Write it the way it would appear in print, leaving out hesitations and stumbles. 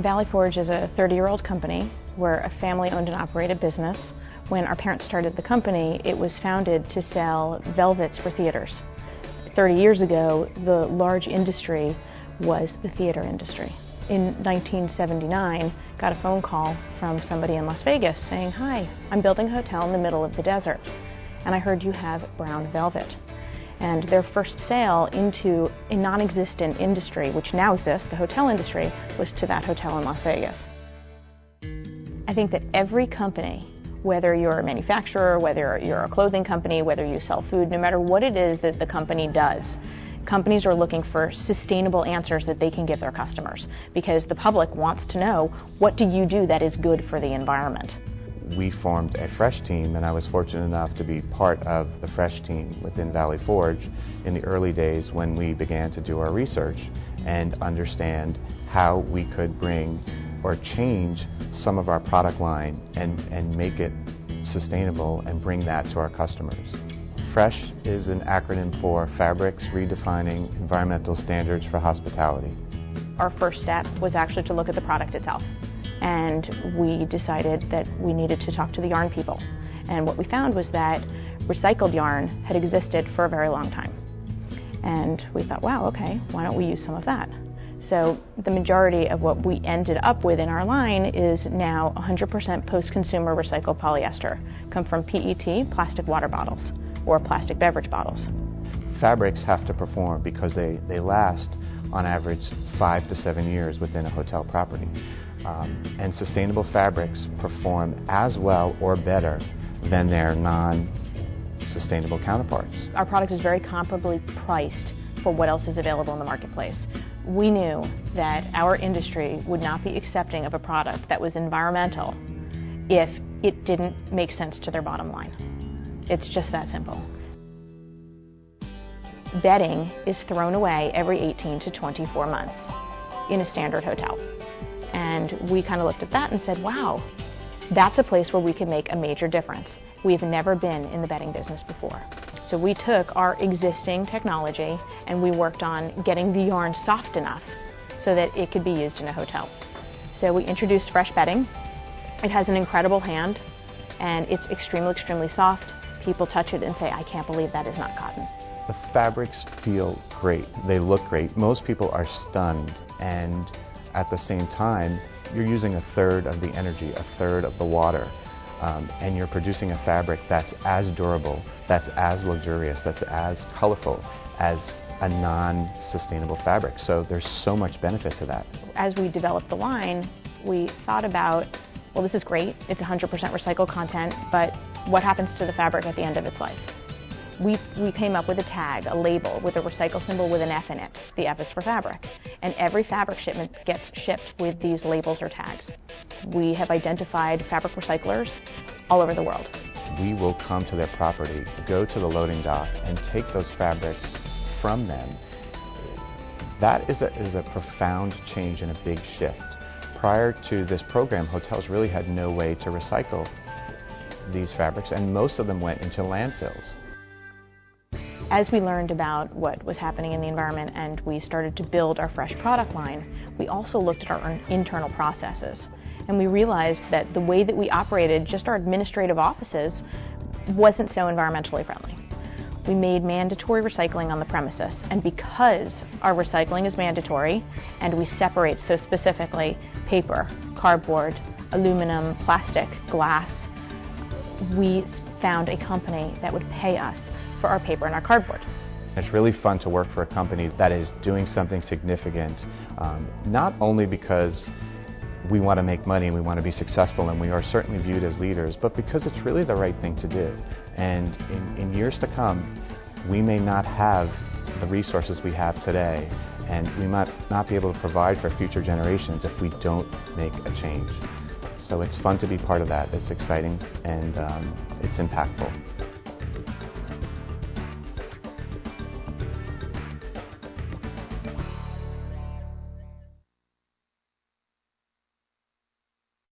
Valley Forge is a 30-year-old company. We're a family-owned and operated business. When our parents started the company, it was founded to sell velvets for theaters. 30 years ago, the large industry was the theater industry. In 1979, got a phone call from somebody in Las Vegas saying, "Hi, I'm building a hotel in the middle of the desert, and I heard you have brown velvet." And their first sale into a non-existent industry, which now exists, the hotel industry, was to that hotel in Las Vegas. I think that every company, whether you're a manufacturer, whether you're a clothing company, whether you sell food, no matter what it is that the company does, companies are looking for sustainable answers that they can give their customers, because the public wants to know, what do you do that is good for the environment? We formed a fresh team, and I was fortunate enough to be part of the fresh team within Valley Forge in the early days when we began to do our research and understand how we could bring or change some of our product line and make it sustainable and bring that to our customers. FRESH is an acronym for Fabrics Redefining Environmental Standards for Hospitality. Our first step was actually to look at the product itself, and we decided that we needed to talk to the yarn people. And what we found was that recycled yarn had existed for a very long time. And we thought, wow, okay, why don't we use some of that? So the majority of what we ended up with in our line is now 100% post-consumer recycled polyester, come from PET, plastic water bottles, or plastic beverage bottles. Fabrics have to perform because they last on average 5 to 7 years within a hotel property. And sustainable fabrics perform as well or better than their non-sustainable counterparts. Our product is very comparably priced for what else is available in the marketplace. We knew that our industry would not be accepting of a product that was environmental if it didn't make sense to their bottom line. It's just that simple. Bedding is thrown away every 18 to 24 months in a standard hotel. And we kind of looked at that and said, wow, that's a place where we can make a major difference. We've never been in the bedding business before. So we took our existing technology and we worked on getting the yarn soft enough so that it could be used in a hotel. So we introduced fresh bedding. It has an incredible hand and it's extremely, extremely soft. People touch it and say, I can't believe that is not cotton. The fabrics feel great. They look great. Most people are stunned, and at the same time, you're using a third of the energy, a third of the water. And you're producing a fabric that's as durable, that's as luxurious, that's as colorful as a non-sustainable fabric. So there's so much benefit to that. As we developed the line, we thought about, well, this is great, it's 100% recycled content, but what happens to the fabric at the end of its life? We came up with a tag, a label, with a recycle symbol with an F in it. The F is for fabric. And every fabric shipment gets shipped with these labels or tags. We have identified fabric recyclers all over the world. We will come to their property, go to the loading dock, and take those fabrics from them. That is a profound change and a big shift. Prior to this program, hotels really had no way to recycle these fabrics, and most of them went into landfills. As we learned about what was happening in the environment and we started to build our fresh product line, we also looked at our internal processes. And we realized that the way that we operated, just our administrative offices, wasn't so environmentally friendly. We made mandatory recycling on the premises, and because our recycling is mandatory and we separate so specifically paper, cardboard, aluminum, plastic, glass, we found a company that would pay us for our paper and our cardboard. It's really fun to work for a company that is doing something significant, not only because we want to make money and we want to be successful and we are certainly viewed as leaders, but because it's really the right thing to do. And in years to come, we may not have the resources we have today, and we might not be able to provide for future generations if we don't make a change. So it's fun to be part of that. It's exciting and it's impactful.